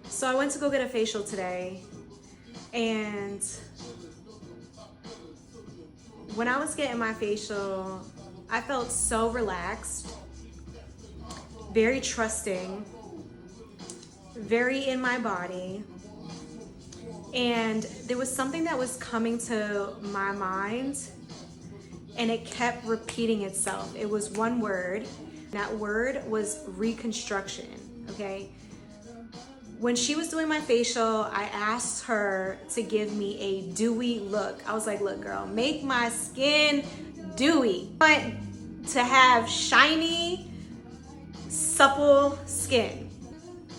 So I went to go get a facial today, and when I was getting my facial, I felt so relaxed, very trusting, very in my body. And there was something that was coming to my mind, and it kept repeating itself. It was one word. That word was reconstruction, okay? When she was doing my facial, I asked her to give me a dewy look. I was like, look, girl, make my skin dewy. I want to have shiny, supple skin.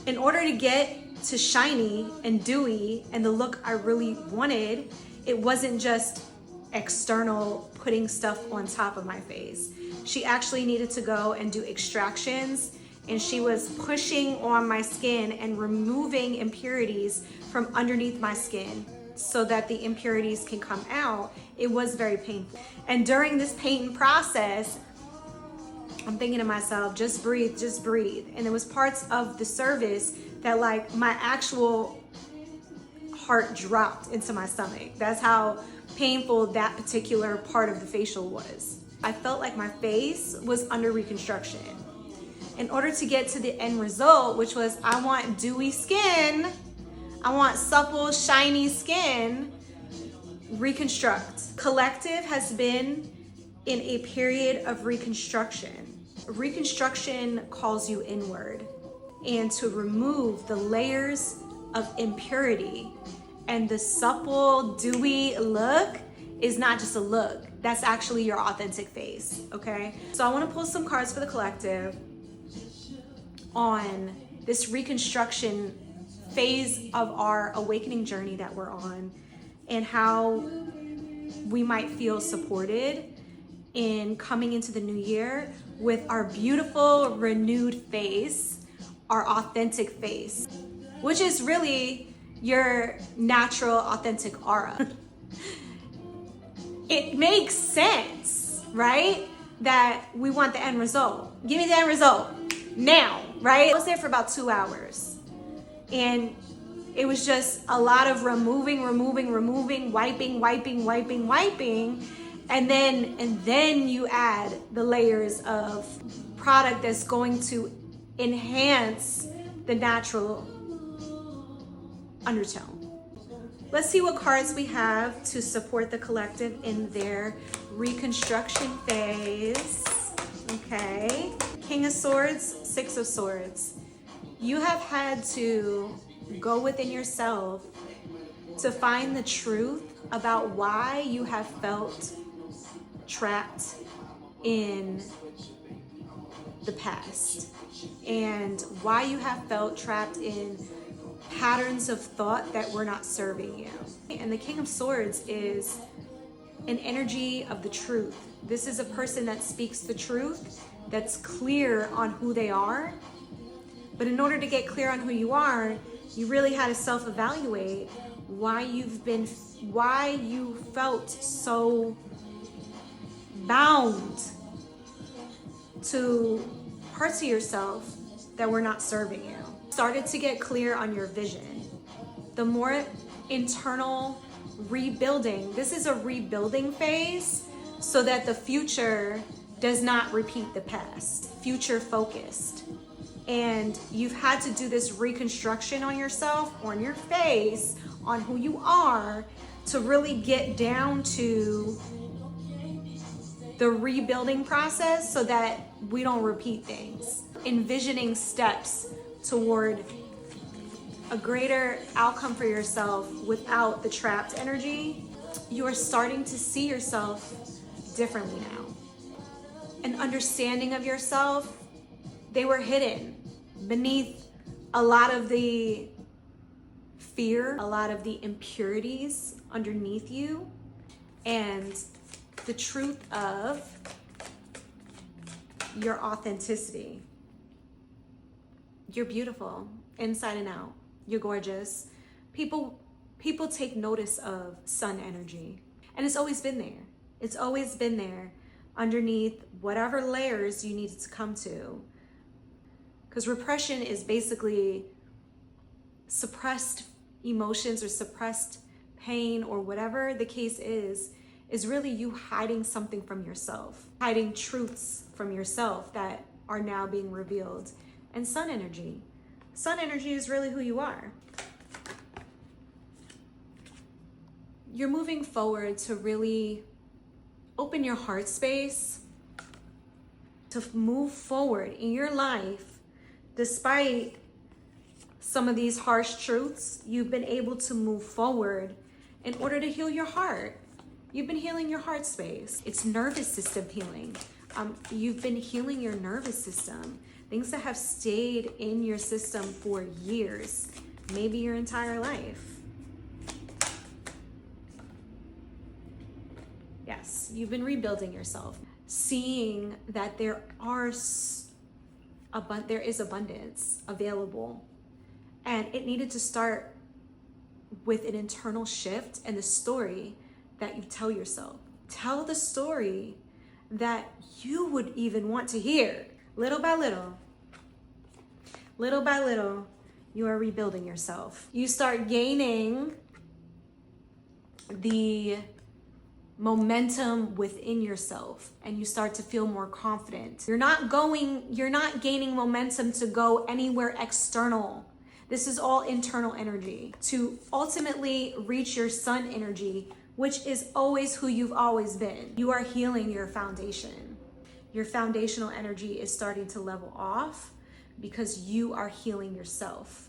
In order to get to shiny and dewy and the look I really wanted, it wasn't just external putting stuff on top of my face. She actually needed to go and do extractions, and she was pushing on my skin and removing impurities from underneath my skin so that the impurities can come out. It was very painful. And during this painting process, I'm thinking to myself, just breathe, just breathe. And there was parts of the service that like my actual heart dropped into my stomach. That's how painful that particular part of the facial was. I felt like my face was under reconstruction. In order to get to the end result, which was I want dewy skin, I want supple, shiny skin, reconstruct. Collective has been in a period of reconstruction. Reconstruction calls you inward and to remove the layers of impurity. And the supple, dewy look is not just a look. That's actually your authentic face, okay? So I wanna pull some cards for the collective on this reconstruction phase of our awakening journey that we're on, and how we might feel supported in coming into the new year with our beautiful renewed face, our authentic face, which is really your natural authentic aura. It makes sense, right? That we want the end result. Give me the end result now, right? I was there for about 2 hours, and it was just a lot of removing, wiping. And then you add the layers of product that's going to enhance the natural undertone. Let's see what cards we have to support the collective in their reconstruction phase. Okay. King of Swords, Six of Swords. You have had to go within yourself to find the truth about why you have felt trapped in the past, and why you have felt trapped in patterns of thought that were not serving you. And the King of Swords is an energy of the truth. This is a person that speaks the truth, that's clear on who they are. But in order to get clear on who you are, you really had to self-evaluate why you felt so bound to parts of yourself that were not serving you. Started to get clear on your vision. The more internal rebuilding, this is a rebuilding phase so that the future does not repeat the past. Future focused. And you've had to do this reconstruction on yourself, on your face, on who you are, to really get down to the rebuilding process so that we don't repeat things. Envisioning steps toward a greater outcome for yourself without the trapped energy. You are starting to see yourself differently now. An understanding of yourself, they were hidden beneath a lot of the fear, a lot of the impurities underneath you, and the truth of your authenticity. You're beautiful inside and out. You're gorgeous. People take notice of sun energy, and it's always been there. It's always been there underneath whatever layers you needed to come to. Because repression is basically suppressed emotions or suppressed pain or whatever the case is really you hiding something from yourself, hiding truths from yourself that are now being revealed. And sun energy is really who you are. You're moving forward to really open your heart space, to move forward in your life. Despite some of these harsh truths, you've been able to move forward in order to heal your heart. You've been healing your heart space. It's nervous system healing. You've been healing your nervous system. Things that have stayed in your system for years, maybe your entire life. Yes, you've been rebuilding yourself, seeing that there is abundance available. And it needed to start with an internal shift and the story that you tell yourself. Tell the story that you would even want to hear. Little by little, you are rebuilding yourself. You start gaining the momentum within yourself and you start to feel more confident. You're not gaining momentum to go anywhere external. This is all internal energy to ultimately reach your sun energy, which is always who you've always been. You are healing your foundation. Your foundational energy is starting to level off because you are healing yourself.